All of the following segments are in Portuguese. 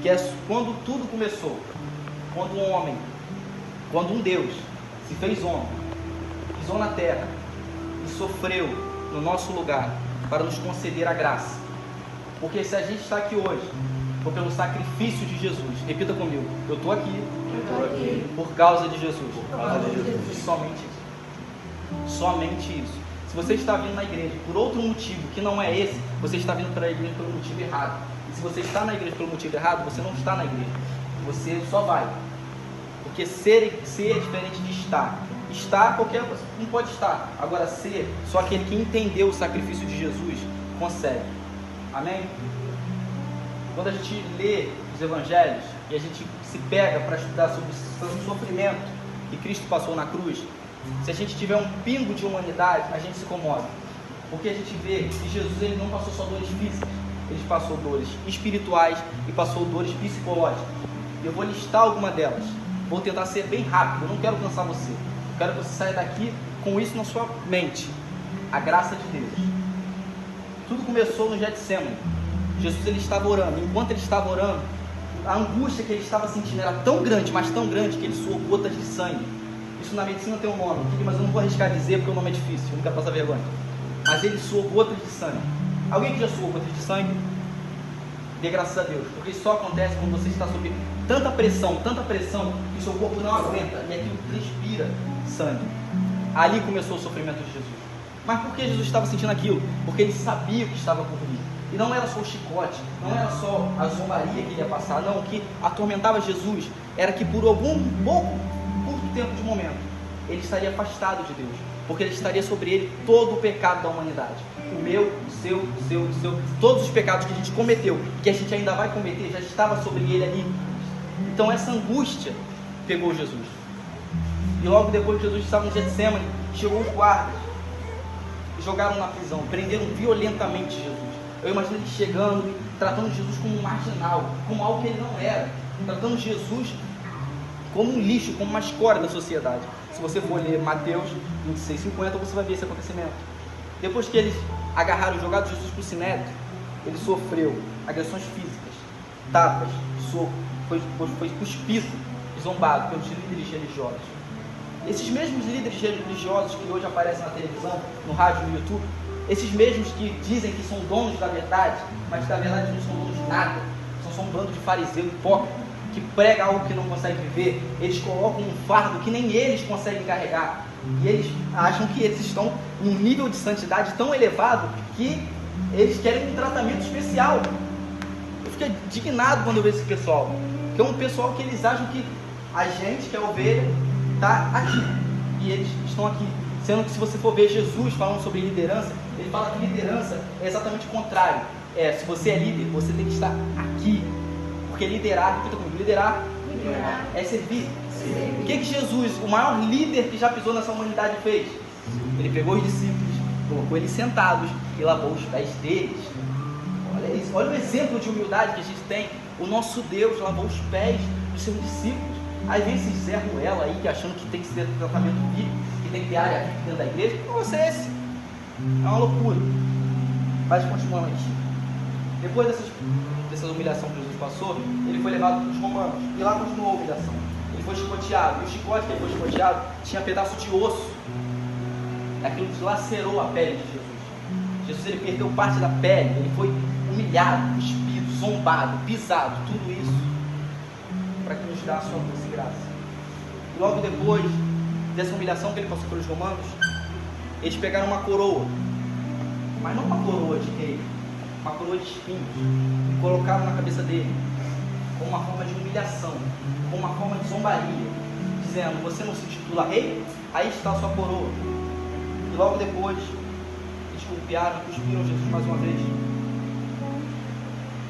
que é quando tudo começou, quando um homem, quando um Deus se fez homem, pisou na terra e sofreu no nosso lugar para nos conceder a graça. Porque se a gente está aqui hoje, foi pelo sacrifício de Jesus. Repita comigo: eu estou aqui, por causa de Jesus. Somente isso. Somente isso. Se você está vindo na igreja por outro motivo que não é esse, você está vindo para a igreja pelo motivo errado. E se você está na igreja pelo motivo errado, você não está na igreja. Você só vai. Porque ser é diferente de estar. Estar, qualquer pessoa não pode estar. Agora, ser, só aquele que entendeu o sacrifício de Jesus consegue. Amém? Quando a gente lê os evangelhos e a gente se pega para estudar sobre o sofrimento que Cristo passou na cruz, se a gente tiver um pingo de humanidade, a gente se comove. Porque a gente vê que Jesus, ele não passou só dores físicas, ele passou dores espirituais e passou dores psicológicas. Eu vou listar alguma delas. Vou tentar ser bem rápido, eu não quero cansar você. Eu quero que você saia daqui com isso na sua mente. A graça de Deus. Tudo começou no Getsemane. Jesus, ele estava orando. Enquanto ele estava orando, a angústia que ele estava sentindo era tão grande, mas tão grande, que ele suou gotas de sangue. Isso na medicina tem um nome, mas eu não vou arriscar dizer porque o nome é difícil, eu não quero passar vergonha. Mas ele suou gotas de sangue. Alguém que já suou gotas de sangue? Dê graças a Deus, porque isso só acontece quando você está sob tanta pressão, que o seu corpo não aguenta e aquilo transpira sangue. Ali começou o sofrimento de Jesus. Mas por que Jesus estava sentindo aquilo? Porque ele sabia o que estava por vir. E não era só o chicote, não era só a zombaria que ele ia passar, não. O que atormentava Jesus era que por algum curto tempo de momento, ele estaria afastado de Deus, porque ele estaria sobre ele todo o pecado da humanidade. O meu, o seu, todos os pecados que a gente cometeu, que a gente ainda vai cometer, já estava sobre ele ali. Então essa angústia pegou Jesus. E logo depois que Jesus estava no Getsemane, chegou os guardas, jogaram na prisão, prenderam violentamente Jesus. Eu imagino ele chegando e tratando Jesus como um marginal, como algo que ele não era, tratando Jesus como um lixo, como uma escória da sociedade. Se você for ler Mateus 26:50, você vai ver esse acontecimento. Depois que eles agarraram e jogaram Jesus para o sinédrio, ele sofreu agressões físicas, tapas, soco, foi cuspido e zombado pelos líderes religiosos. Esses mesmos líderes religiosos que hoje aparecem na televisão, no rádio, no YouTube, esses mesmos que dizem que são donos da verdade, mas na verdade não são donos de nada, são um bando de fariseu hipócrita, que prega algo que não consegue viver. Eles colocam um fardo que nem eles conseguem carregar, e eles acham que eles estão em um nível de santidade tão elevado que eles querem um tratamento especial. Eu fico indignado quando eu vejo esse pessoal, que é um pessoal que eles acham que a gente, que é a ovelha, está aqui, e eles estão aqui. Sendo que se você for ver Jesus falando sobre liderança, ele fala que liderança é exatamente o contrário. Se você é líder, você tem que estar aqui. Porque liderar é servir. O que Jesus, o maior líder que já pisou nessa humanidade, fez? Ele pegou os discípulos, colocou eles sentados e lavou os pés deles. Olha isso, olha o exemplo de humildade que a gente tem. O nosso Deus lavou os pés dos seus discípulos. Aí vem esse Zé Ruela aí, que achando que tem que ser tratamento bíblico, que tem que ter área aqui dentro da igreja. Que negócio é esse? É uma loucura. Mas continuando aqui. Depois dessa humilhação que Jesus passou, ele foi levado para os romanos. E lá continuou a humilhação. Ele foi chicoteado. E o chicote que ele foi chicoteado tinha pedaço de osso. Aquilo dilacerou a pele de Jesus. Jesus, ele perdeu parte da pele. Ele foi humilhado, cuspido, zombado, pisado. Tudo isso para que nos dê a sua doce graça. E logo depois dessa humilhação que ele passou pelos romanos, eles pegaram uma coroa, mas não uma coroa de rei, uma coroa de espinhos, e colocaram na cabeça dele, como uma forma de humilhação, como uma forma de zombaria, dizendo: você não se titula rei? Aí está a sua coroa. E logo depois eles golpearam, cuspiram Jesus mais uma vez,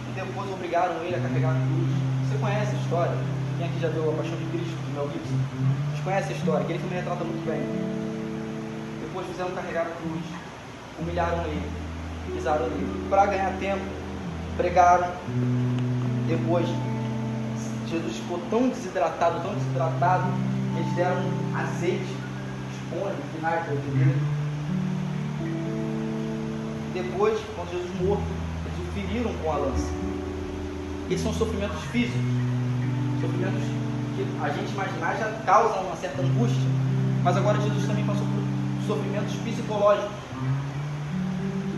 e depois obrigaram ele a carregar a cruz. Você conhece a história? Quem aqui já viu A Paixão de Cristo, do Mel Gibson? Vocês conhecem a história? Aquele filme retrata muito bem. Depois fizeram carregar a cruz, humilharam ele, pisaram nele. Para ganhar tempo, pregaram. Depois, Jesus ficou tão desidratado, eles deram azeite, esponja, vinagre dele. Depois, quando Jesus morto, eles o feriram com a lança. Eles são sofrimentos físicos, sofrimentos que a gente imaginar já causam uma certa angústia, mas agora Jesus também passou por sofrimentos psicológicos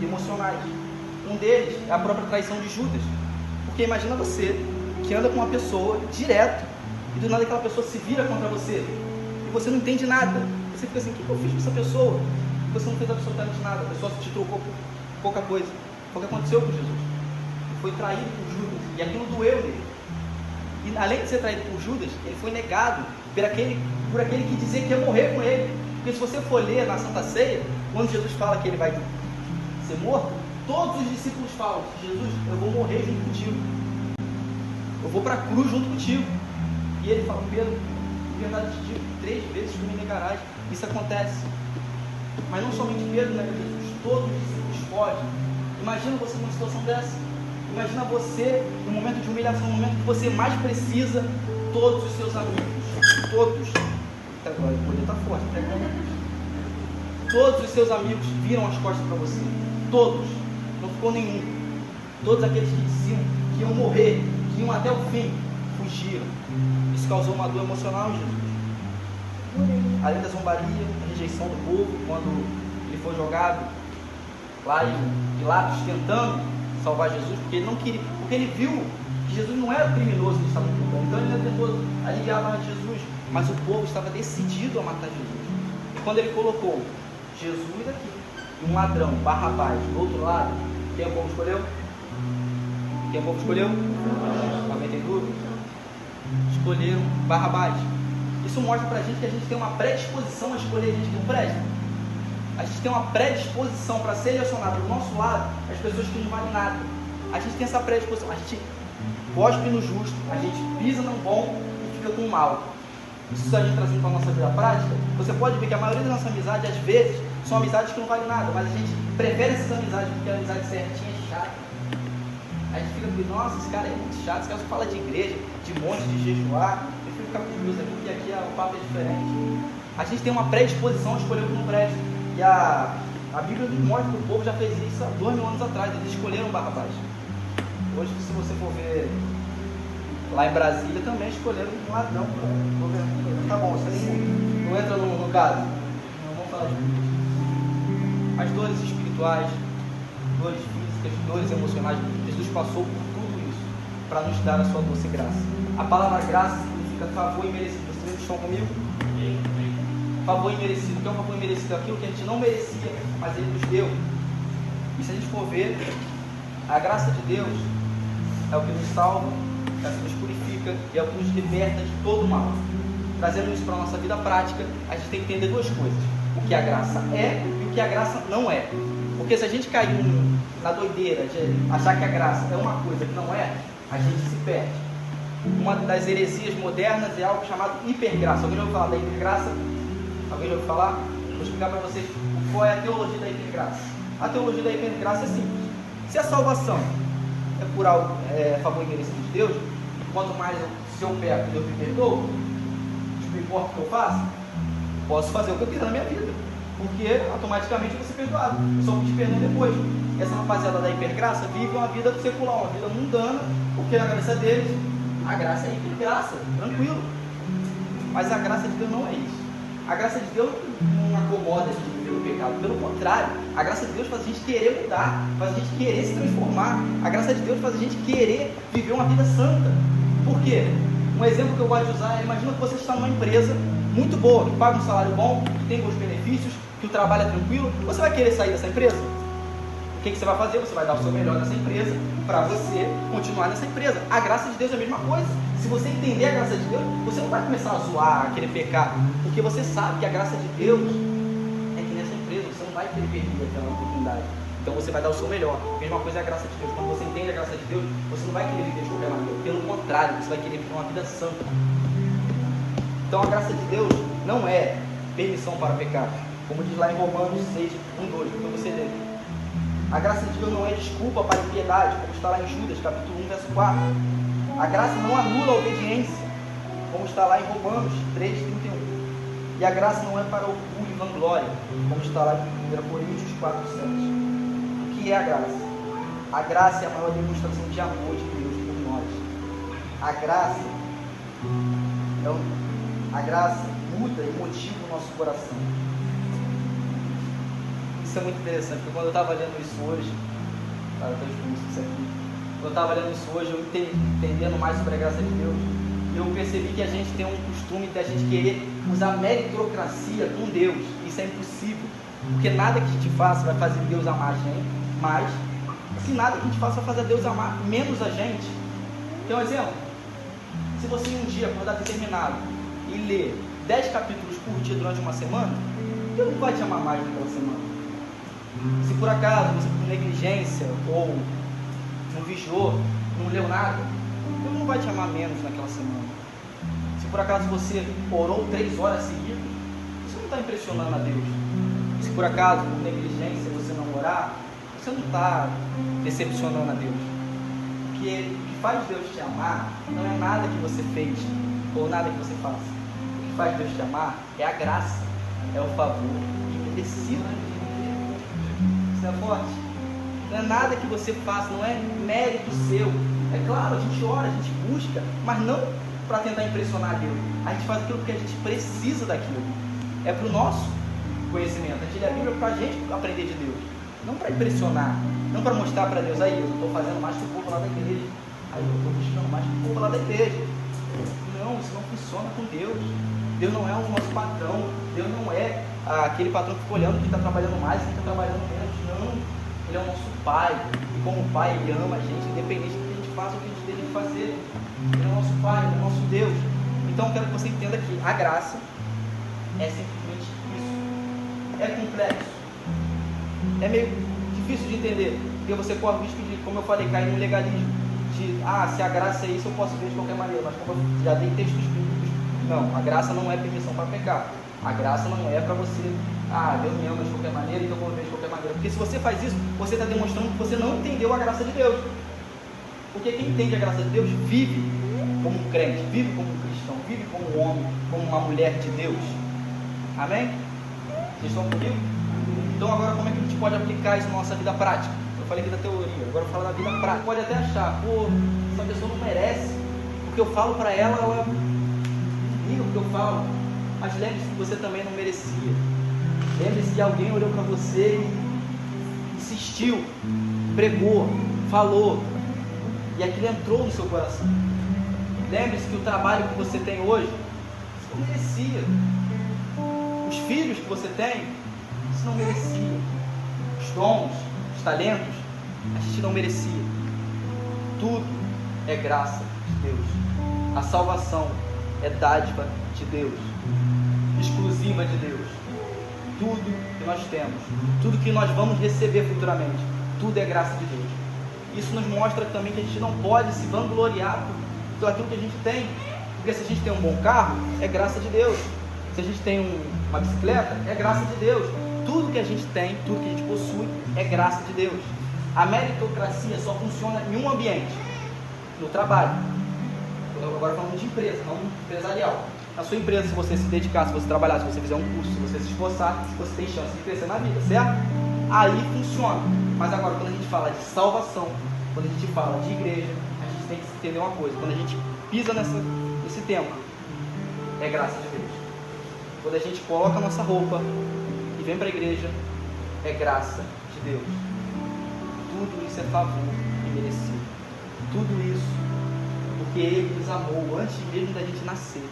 e emocionais. Um deles é a própria traição de Judas, porque imagina você que anda com uma pessoa direto e do nada aquela pessoa se vira contra você e você não entende nada. Você fica assim: o que eu fiz com essa pessoa? Você não fez absolutamente nada, a pessoa te trocou por pouca coisa. Foi o que aconteceu com Jesus. Ele foi traído por Judas e aquilo doeu nele. E além de ser traído por Judas, ele foi negado por aquele que dizia que ia morrer com ele. Porque se você for ler na Santa Ceia, quando Jesus fala que ele vai ser morto, todos os discípulos falam: Jesus, eu vou morrer junto contigo, eu vou para a cruz junto contigo. E ele fala: Pedro, em verdade te digo, 3 vezes tu me negarás. Isso acontece. Mas não somente Pedro nega Jesus, todos os discípulos fogem. Imagina você numa situação dessa. Imagina você no momento de humilhação, no momento que você mais precisa. Todos os seus amigos, todos, agora o poder está forte, todos os seus amigos viram as costas para você. Todos, não ficou nenhum. Todos aqueles que diziam que iam morrer, que iam até o fim, fugiram. Isso causou uma dor emocional em Jesus. Além da zombaria, a rejeição do povo, quando ele foi jogado lá em Pilatos tentando salvar Jesus, porque ele não queria, porque ele viu que Jesus não era criminoso, ele estava culpando. Então ele tentou aliviar mais Jesus, mas o povo estava decidido a matar Jesus. E quando ele colocou Jesus aqui e um ladrão, Barrabás, do outro lado, quem o povo escolheu? Quem o povo escolheu? Alguém tem dúvida? Escolheram Barrabás. Isso mostra pra gente que a gente tem uma predisposição a escolher gente que não presta. A gente tem uma predisposição para selecionar do nosso lado as pessoas que não valem nada. A gente tem essa predisposição. A gente cospe no justo, a gente pisa no bom e fica com o mal. Isso a gente trazendo para a nossa vida prática, você pode ver que a maioria da nossa amizade, às vezes, são amizades que não valem nada, mas a gente prefere essas amizades porque a amizade certinha é chata. A gente fica pensando: nossa, esse cara é muito chato, esse cara só fala de igreja, de monte, de jejuar. Eu prefiro ficar com Deus aqui, porque aqui o papo é diferente. A gente tem uma predisposição a escolher o que não presta. E a Bíblia nos mostra que o povo já fez isso há 2000 anos atrás. Eles escolheram Barrabás. Hoje, se você for ver lá em Brasília, também escolheram um ladrão para governar. Tá bom, você não entra no caso. Não vamos falar de política. As dores espirituais, dores físicas, dores emocionais, Jesus passou por tudo isso para nos dar a sua doce graça. A palavra graça significa favor imerecido. Vocês estão comigo? Favor imerecido. O que é um favor imerecido? Aquilo que a gente não merecia, mas Ele nos deu. E se a gente for ver, a graça de Deus é o que nos salva, é o que nos purifica e é o que nos liberta de todo o mal. Trazendo isso para a nossa vida prática, a gente tem que entender 2 coisas: o que a graça é e o que a graça não é. Porque se a gente cair na doideira de achar que a graça é uma coisa que não é, a gente se perde. Uma das heresias modernas é algo chamado hipergraça. Alguém já ouviu falar da hipergraça? Alguém já ouviu falar? Vou explicar para vocês qual é a teologia da hipergraça. A teologia da hipergraça é simples. Se a salvação é por algo, favor imerecido de Deus, quanto mais se eu peco, Deus me perdoa, não importa o que eu faça, posso fazer o que eu quiser na minha vida, porque automaticamente eu vou ser perdoado. Eu só pedir perdão depois. Essa rapaziada da hipergraça vive uma vida secular, uma vida mundana, porque na cabeça deles a graça é hipergraça, tranquilo. Mas a graça de Deus não é isso. A graça de Deus não acomoda a gente viver o pecado. Pelo contrário, a graça de Deus faz a gente querer mudar, faz a gente querer se transformar. A graça de Deus faz a gente querer viver uma vida santa. Por quê? Um exemplo que eu gosto de usar é: imagina que você está numa empresa muito boa, que paga um salário bom, que tem bons benefícios, que o trabalho é tranquilo. Você vai querer sair dessa empresa? O que você vai fazer? Você vai dar o seu melhor nessa empresa para você continuar nessa empresa. A graça de Deus é a mesma coisa. Se você entender a graça de Deus, você não vai começar a zoar, a querer pecar, porque você sabe que a graça de Deus é que nessa empresa você não vai querer perder aquela oportunidade. Então você vai dar o seu melhor. A mesma coisa é a graça de Deus. Quando você entende a graça de Deus, você não vai querer viver de qualquer maneira. Pelo contrário, você vai querer viver uma vida santa. Então a graça de Deus não é permissão para pecar, como diz lá em Romanos 6, 1, 2, porque você lê. A graça de Deus não é desculpa para a impiedade, como está lá em Judas, capítulo 1, verso 4. A graça não anula a obediência, como está lá em Romanos 3, 31. E a graça não é para orgulho e vanglória, como está lá em 1 Coríntios 4, 7. O que é a graça? A graça é a maior demonstração de amor de Deus por nós. A graça, a graça muda e motiva o nosso coração. Isso é muito interessante, porque quando eu estava lendo isso hoje, cara, eu estou expulso isso aqui. Quando eu estava lendo isso hoje, eu entendendo mais sobre a graça de Deus, eu percebi que a gente tem um costume de a gente querer usar meritocracia com Deus. Isso é impossível, porque nada que a gente faça vai fazer Deus amar a gente, mas se nada que a gente faça vai fazer Deus amar menos a gente. Tem um exemplo? Se você um dia acordar determinado e ler 10 capítulos por dia durante uma semana, Deus não vai te amar mais naquela semana. Se por acaso você por negligência ou não vigiou, não leu nada, Deus não vai te amar menos naquela semana. Se por acaso você orou 3 horas seguidas, você não está impressionando a Deus. Se por acaso por negligência você não orar, você não está decepcionando a Deus. Porque o que faz Deus te amar não é nada que você fez ou nada que você faça. O que faz Deus te amar é a graça, é o favor imerecido. Isso é forte. Não é nada que você faça, não é mérito seu. É claro, a gente ora, a gente busca, mas não para tentar impressionar Deus. A gente faz aquilo porque a gente precisa daquilo. É para o nosso conhecimento. A gente lê a Bíblia para a gente aprender de Deus, não para impressionar, não para mostrar para Deus, aí eu estou fazendo mais que o povo lá da igreja, aí eu estou buscando mais que o povo lá da igreja. Não, isso não funciona com Deus. Deus não é o nosso patrão. Deus não é aquele patrão que fica olhando quem está trabalhando mais e quem está trabalhando menos. Não, Ele é o nosso Pai, e como Pai Ele ama a gente, independente do que a gente faça ou o que a gente deixa de fazer. Ele é o nosso Pai, Ele é o nosso Deus. Então eu quero que você entenda que a graça é simplesmente isso. É complexo, é meio difícil de entender, porque você corre o risco de, como eu falei, cair no legalismo de, se a graça é isso, eu posso ver de qualquer maneira. Mas como eu já dei textos bíblicos, não, a graça não é permissão para pecar. A graça não é para você, Deus me ama de qualquer maneira, então eu vou ver de qualquer maneira. Porque se você faz isso, você está demonstrando que você não entendeu a graça de Deus. Porque quem entende a graça de Deus vive como um crente, vive como um cristão, vive como um homem, como uma mulher de Deus. Amém? Vocês estão comigo? Então agora como é que a gente pode aplicar isso na nossa vida prática? Eu falei aqui da teoria, agora eu vou falar da vida prática. Pode até achar, essa pessoa não merece, porque eu falo para ela, ela liga o que eu falo. Mas lembre-se que você também não merecia. Lembre-se que alguém olhou para você e insistiu, pregou, falou, e aquilo entrou no seu coração. Lembre-se que o trabalho que você tem hoje, você não merecia. Os filhos que você tem, você não merecia. Os dons, os talentos, a gente não merecia. Tudo é graça de Deus. A salvação é dádiva de Deus, exclusiva de Deus. Tudo que nós temos, tudo que nós vamos receber futuramente, tudo é graça de Deus. Isso nos mostra também que a gente não pode se vangloriar por aquilo que a gente tem, porque se a gente tem um bom carro, é graça de Deus. Se a gente tem uma bicicleta, é graça de Deus. Tudo que a gente tem, tudo que a gente possui, é graça de Deus. A meritocracia só funciona em um ambiente, no trabalho. Agora falando de empresa, não empresarial. Na sua empresa, se você se dedicar, se você trabalhar, se você fizer um curso, se você se esforçar, você tem chance de crescer na vida, certo? Aí funciona. Mas agora, quando a gente fala de salvação, quando a gente fala de igreja, a gente tem que entender uma coisa: quando a gente pisa nesse templo, é graça de Deus. Quando a gente coloca a nossa roupa e vem para a igreja, é graça de Deus. Tudo isso é favor imerecido. Tudo isso porque Ele nos amou antes mesmo da gente nascer.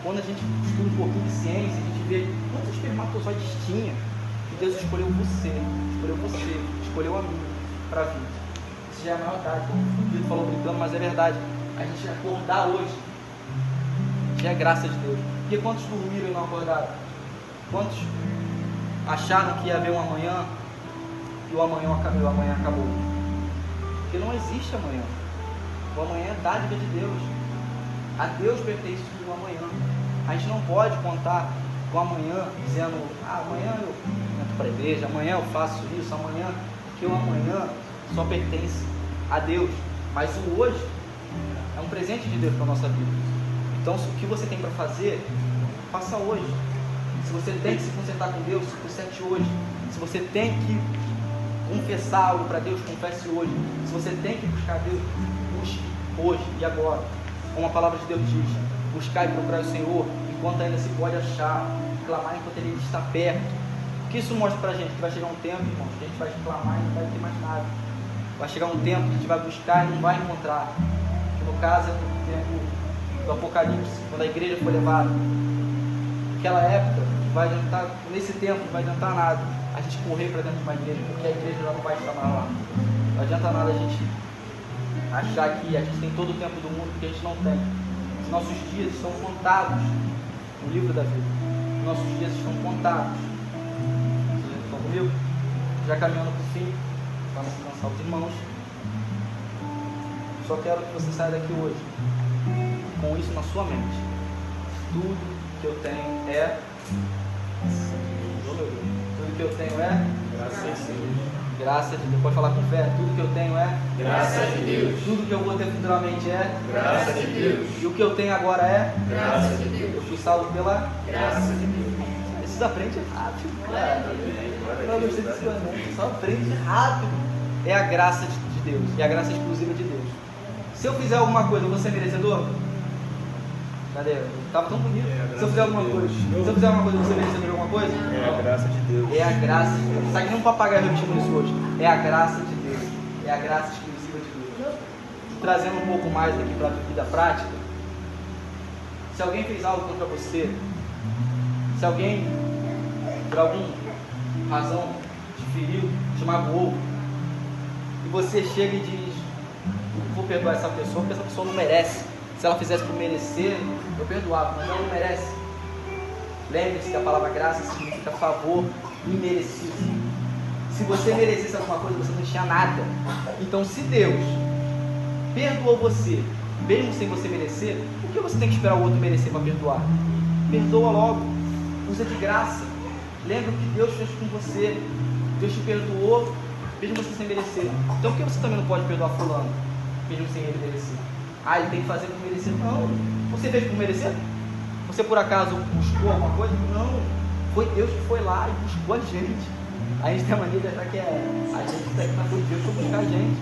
Quando a gente estuda um pouquinho de ciência, a gente vê quantos espermatozoides tinha, e Deus escolheu você, escolheu a mim para a vida. Isso já é a maior verdade. O Vitor falou brincando, mas é verdade. A gente acordar hoje já é graça de Deus. Porque quantos dormiram e não acordaram? Quantos acharam que ia haver um amanhã e o amanhã acabou? Porque não existe amanhã. O amanhã é dádiva de Deus. A Deus pertence o amanhã. A gente não pode contar com o amanhã dizendo, amanhã eu entro para a igreja, amanhã eu faço isso, amanhã, porque o amanhã só pertence a Deus. Mas o hoje é um presente de Deus para a nossa vida. Então, o que você tem para fazer, faça hoje. Se você tem que se consertar com Deus, se conserte hoje. Se você tem que confessar algo para Deus, confesse hoje. Se você tem que buscar Deus, busque hoje e agora. como a palavra de Deus diz, buscar e procurar o Senhor enquanto ainda se pode achar, clamar enquanto Ele está perto. O que isso mostra pra gente? Que vai chegar um tempo, irmãos, que a gente vai clamar e não vai ter mais nada. Vai chegar um tempo que a gente vai buscar e não vai encontrar. Que no caso é o tempo do Apocalipse, quando a igreja foi levada. Naquela época, vai adiantar, nesse tempo não vai adiantar nada a gente correr para dentro de uma igreja, porque a igreja já não vai estar mais lá. Não adianta nada a gente achar que a gente tem todo o tempo do mundo, porque a gente não tem. Os nossos dias estão contados no livro da vida. Os nossos dias estão contados. Vocês estão comigo? Já caminhando para o fim, para não cansar os irmãos. Só quero que você saia daqui hoje com isso na sua mente. Tudo que eu tenho é... Tudo que eu tenho é... Graça de Deus. Pode falar com fé. Tudo que eu tenho é... Graça de Deus. Tudo que eu vou ter futuramente é... Graça de Deus. E o que eu tenho agora é... Graça de Deus. Eu fui salvo pela... Graça de Deus. Isso aprende rápido, cara. Eu gostei desse momento. Só aprende rápido. É a graça de Deus. É a graça exclusiva de Deus. Se eu fizer alguma coisa, eu vou ser merecedor? Cadê? Tava tão bonito. Se eu fizer alguma coisa, você merecedor de alguma coisa? É a graça de Deus. É a graça de Deus. Sabe que nem um papagaio repetindo isso hoje? É a graça de Deus. É a graça exclusiva de Deus. Trazendo um pouco mais aqui para a vida prática. Se alguém fez algo contra você, se alguém, por alguma razão, te feriu, te magoou, e você chega e diz: vou perdoar essa pessoa porque essa pessoa não merece. Se ela fizesse por merecer, eu perdoava, mas ela não merece. Lembre-se que a palavra graça significa favor imerecido. Se você merecesse alguma coisa, você não tinha nada. Então, se Deus perdoou você, mesmo sem você merecer, por que você tem que esperar o outro merecer para perdoar? Perdoa logo, usa de graça. Lembra o que Deus fez com você. Deus te perdoou, mesmo você sem merecer. Então, por que você também não pode perdoar fulano, mesmo sem ele merecer? Ah, ele tem que fazer por merecer. Não. Você fez por merecer? Você por acaso buscou alguma coisa? Não. Foi Deus que foi lá e buscou a gente. A gente tem a mania de achar que a gente está aqui, mas foi Deus que foi buscar a gente.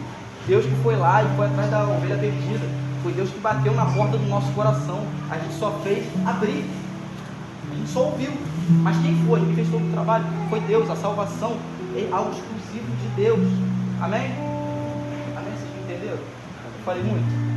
Deus que foi lá e foi atrás da ovelha perdida. Foi Deus que bateu na porta do nosso coração. A gente só fez abrir. A gente só ouviu. Mas quem foi? Quem fez todo o trabalho? Foi Deus. A salvação é algo exclusivo de Deus. Amém? Amém? Vocês entenderam? Eu falei muito?